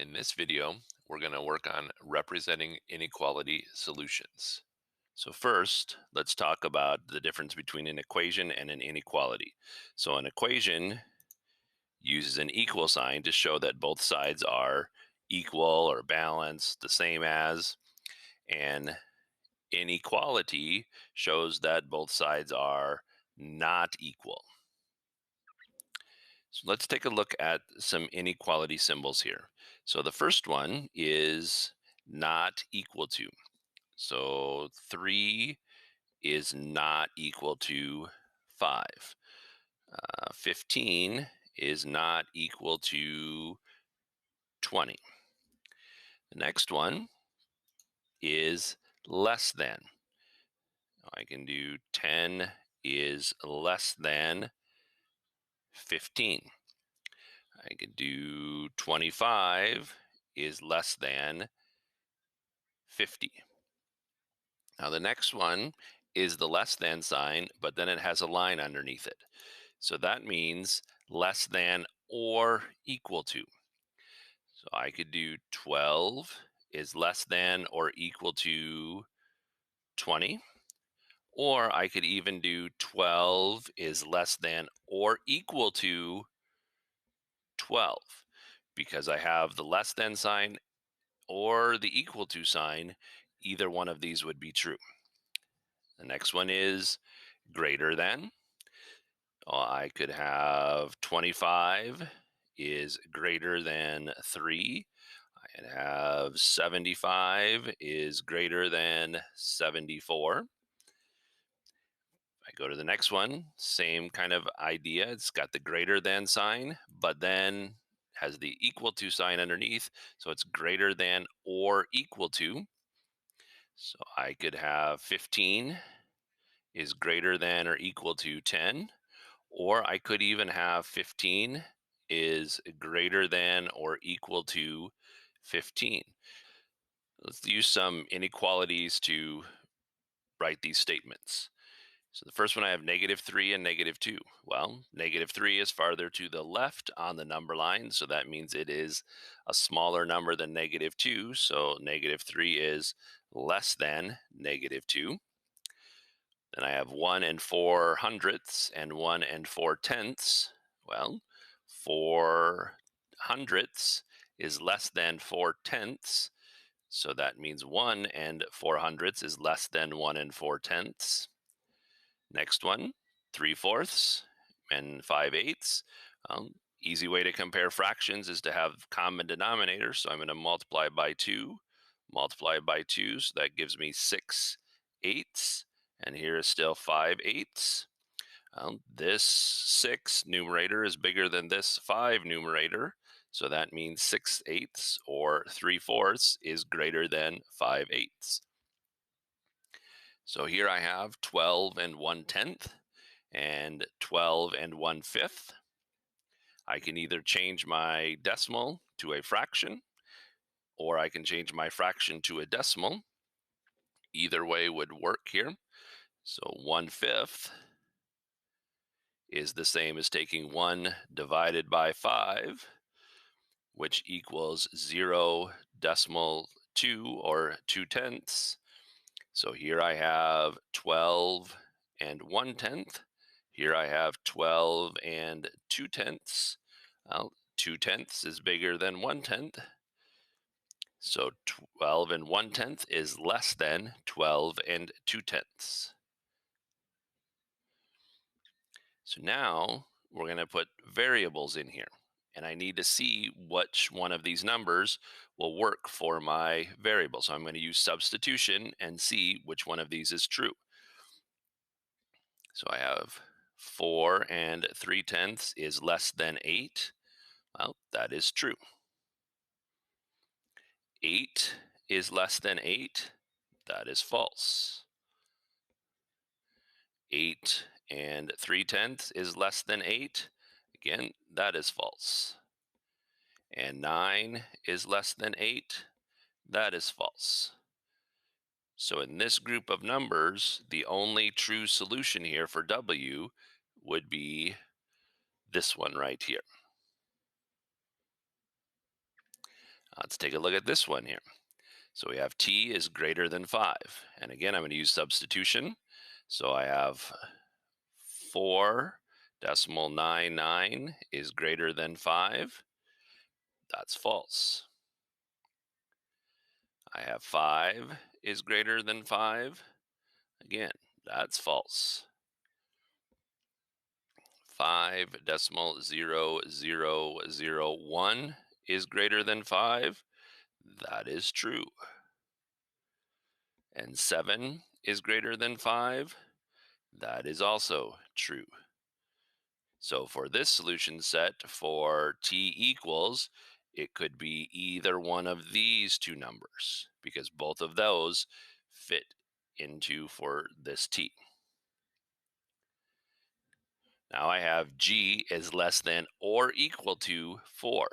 In this video, we're going to work on representing inequality solutions. So first, let's talk about the difference between an equation and an inequality. So an equation uses an equal sign to show that both sides are equal or balanced, the same as. And inequality shows that both sides are not equal. So let's take a look at some inequality symbols here. So the first one is not equal to. So 3 is not equal to 5. 15 is not equal to 20. The next one is less than. I can do 10 is less than 15. I could do 25 is less than 50. Now the next one is the less than sign, but then it has a line underneath it. So that means less than or equal to. So I could do 12 is less than or equal to 20. Or I could even do 12 is less than or equal to 12 because I have the less than sign or the equal to sign. Either one of these would be true. The next one is greater than. I could have 25 is greater than 3. I could have 75 is greater than 74. I go to the next one, same kind of idea. It's got the greater than sign, but then has the equal to sign underneath. So it's greater than or equal to. So I could have 15 is greater than or equal to 10. Or I could even have 15 is greater than or equal to 15. Let's use some inequalities to write these statements. So the first one, I have -3 and -2. Well, -3 is farther to the left on the number line, so that means it is a smaller number than -2. So -3 is less than -2. Then I have 1 and 4 hundredths and 1 and 4 tenths. Well, 4 hundredths is less than 4 tenths. So that means 1 and 4 hundredths is less than 1 and 4 tenths. Next one, 3/4 and 5/8. Easy way to compare fractions is to have common denominators. So I'm going to multiply by 2, multiply by 2. So that gives me 6/8. And here is still 5/8. This 6 numerator is bigger than this 5 numerator. So that means 6/8 or 3/4 is greater than 5/8. So here I have 12 and 1/10 and 12 and 1/5. I can either change my decimal to a fraction or I can change my fraction to a decimal. Either way would work here. So 1/5 is the same as taking 1 divided by 5, which equals 0.2 or 2/10. So here I have 12 and 1/10. Here I have 12 and 2/10. Well, 2/10 is bigger than 1/10. So 12 and 1/10 is less than 12 and 2/10. So now we're going to put variables in here. And I need to see which one of these numbers will work for my variable. So I'm going to use substitution and see which one of these is true. So I have 4 and 3/10 is less than 8. Well, that is true. 8 is less than 8. That is false. 8 and 3/10 is less than 8. Again, that is false. And 9 is less than 8. That is false. So in this group of numbers, the only true solution here for W would be this one right here. Let's take a look at this one here. So we have t is greater than 5. And again, I'm going to use substitution. So I have 4.99 is greater than 5. That's false. I have 5 is greater than 5. Again, that's false. 5.0001 is greater than 5. That is true. And 7 is greater than 5. That is also true. So for this solution set for t equals, it could be either one of these two numbers because both of those fit into for this t. Now I have g is less than or equal to 4.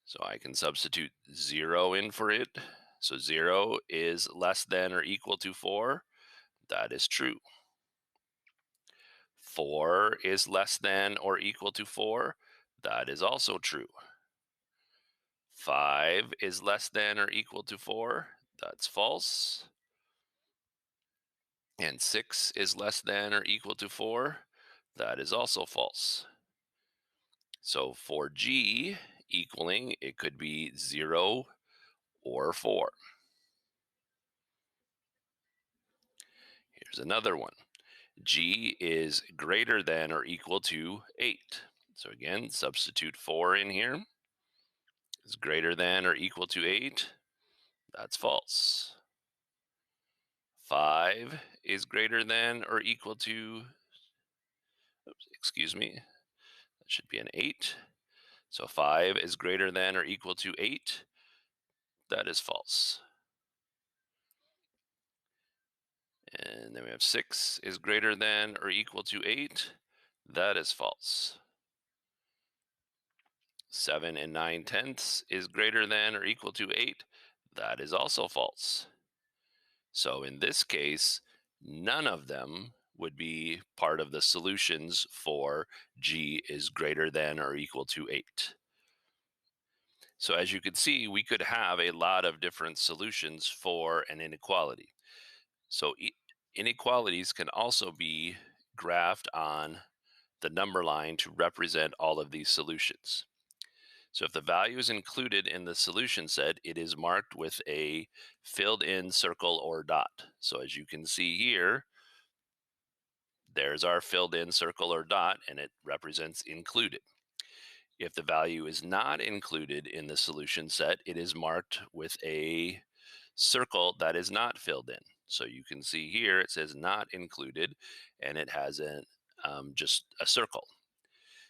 So I can substitute 0 in for it. So 0 is less than or equal to 4. That is true. 4 is less than or equal to 4. That is also true. 5 is less than or equal to 4. That's false. And 6 is less than or equal to 4. That is also false. So for g equaling, it could be 0 or 4. Here's another one. G is greater than or equal to 8. So again, substitute 4 in here. Is greater than or equal to 8. That's false. 5 is greater than or equal to, excuse me, that should be an 8. So 5 is greater than or equal to 8. That is false. And then we have 6 is greater than or equal to 8. That is false. 7 and 9/10 is greater than or equal to 8. That is also false. So in this case, none of them would be part of the solutions for g is greater than or equal to 8. So as you can see, we could have a lot of different solutions for an inequality. So inequalities can also be graphed on the number line to represent all of these solutions. So if the value is included in the solution set, it is marked with a filled in circle or dot. So as you can see here, there's our filled in circle or dot, and it represents included. If the value is not included in the solution set, it is marked with a circle that is not filled in. So you can see here it says not included, and it has just a circle.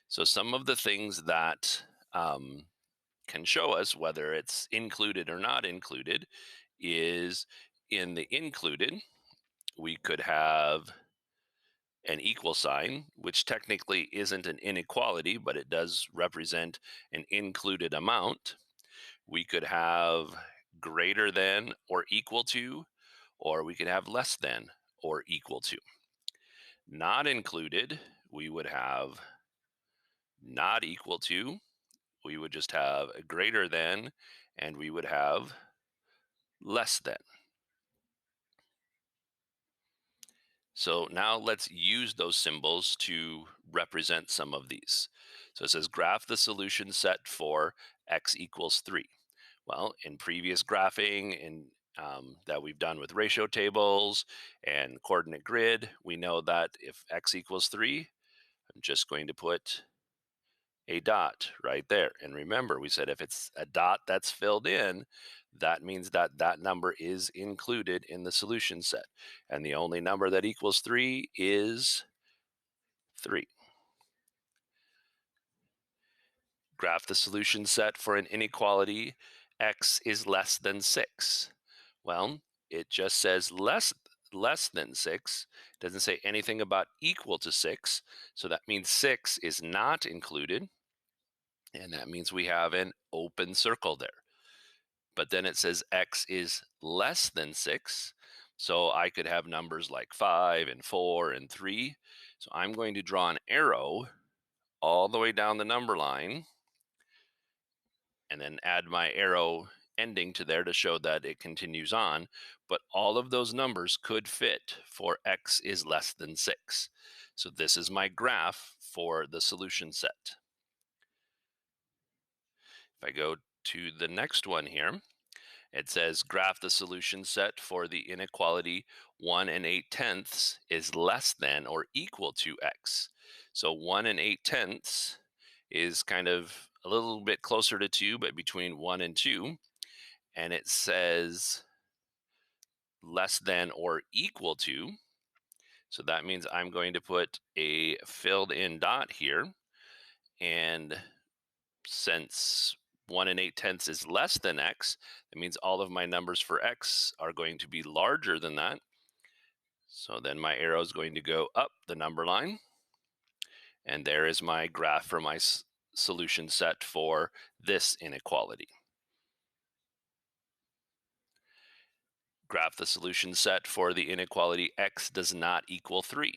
So some of the things that can show us whether it's included or not included is in the included, we could have an equal sign, which technically isn't an inequality, but it does represent an included amount. We could have greater than or equal to, or we could have less than or equal to. Not included, we would have not equal to, we would just have a greater than, and we would have less than. So now let's use those symbols to represent some of these. So it says graph the solution set for x equals 3. Well, in previous graphing that we've done with ratio tables and coordinate grid, we know that if x equals 3, I'm just going to put a dot right there. And remember, we said if it's a dot that's filled in, that means that that number is included in the solution set. And the only number that equals 3 is 3. Graph the solution set for an inequality x is less than 6. Well, it just says less than 6. It doesn't say anything about equal to 6. So that means 6 is not included. And that means we have an open circle there. But then it says x is less than 6. So I could have numbers like 5 and 4 and 3. So I'm going to draw an arrow all the way down the number line. and then add my arrow ending to there to show that it continues on. But all of those numbers could fit for x is less than 6. So this is my graph for the solution set. If I go to the next one here, it says graph the solution set for the inequality 1 and 8 tenths is less than or equal to x. So 1 and 8 tenths is kind of a little bit closer to 2, but between 1 and 2. And it says less than or equal to. So that means I'm going to put a filled in dot here. And since 1 and 8 tenths is less than x, that means all of my numbers for x are going to be larger than that. So then my arrow is going to go up the number line. And there is my graph for my solution set for this inequality. Graph the solution set for the inequality x does not equal 3.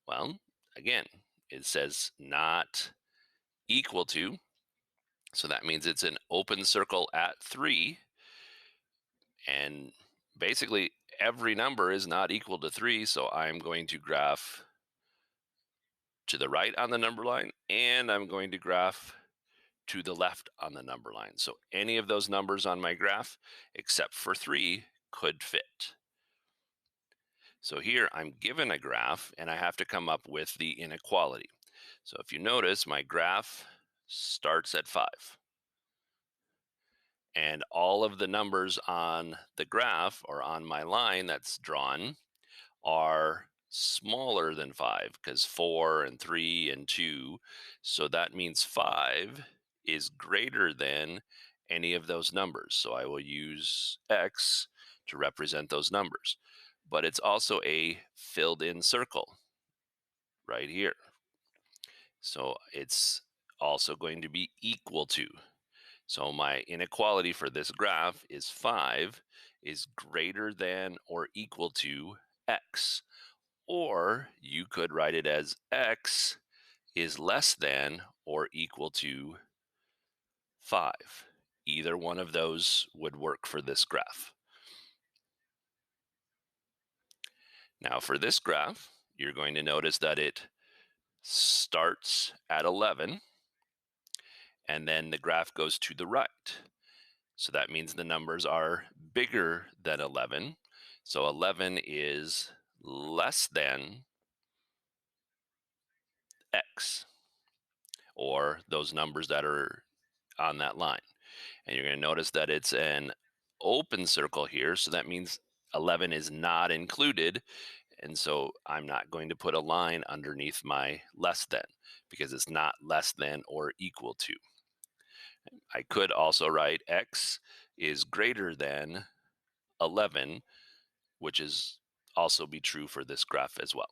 Well, again, it says not equal to. So that means it's an open circle at 3. And basically, every number is not equal to 3. So I'm going to graph to the right on the number line, and I'm going to graph to the left on the number line. So any of those numbers on my graph, except for 3, could fit. So here I'm given a graph, and I have to come up with the inequality. So if you notice, my graph starts at 5. And all of the numbers on the graph or on my line that's drawn are smaller than 5, because 4 and 3 and 2. So that means 5 is greater than any of those numbers. So I will use X to represent those numbers. But it's also a filled in circle right here. So it's also going to be equal to. So my inequality for this graph is 5 is greater than or equal to x. Or you could write it as x is less than or equal to 5. Either one of those would work for this graph. Now for this graph, you're going to notice that it starts at 11, and then the graph goes to the right. So that means the numbers are bigger than 11. So 11 is less than x, or those numbers that are on that line. And you're going to notice that it's an open circle here. So that means 11 is not included. And so I'm not going to put a line underneath my less than, because it's not less than or equal to. I could also write x is greater than 11, which is also be true for this graph as well.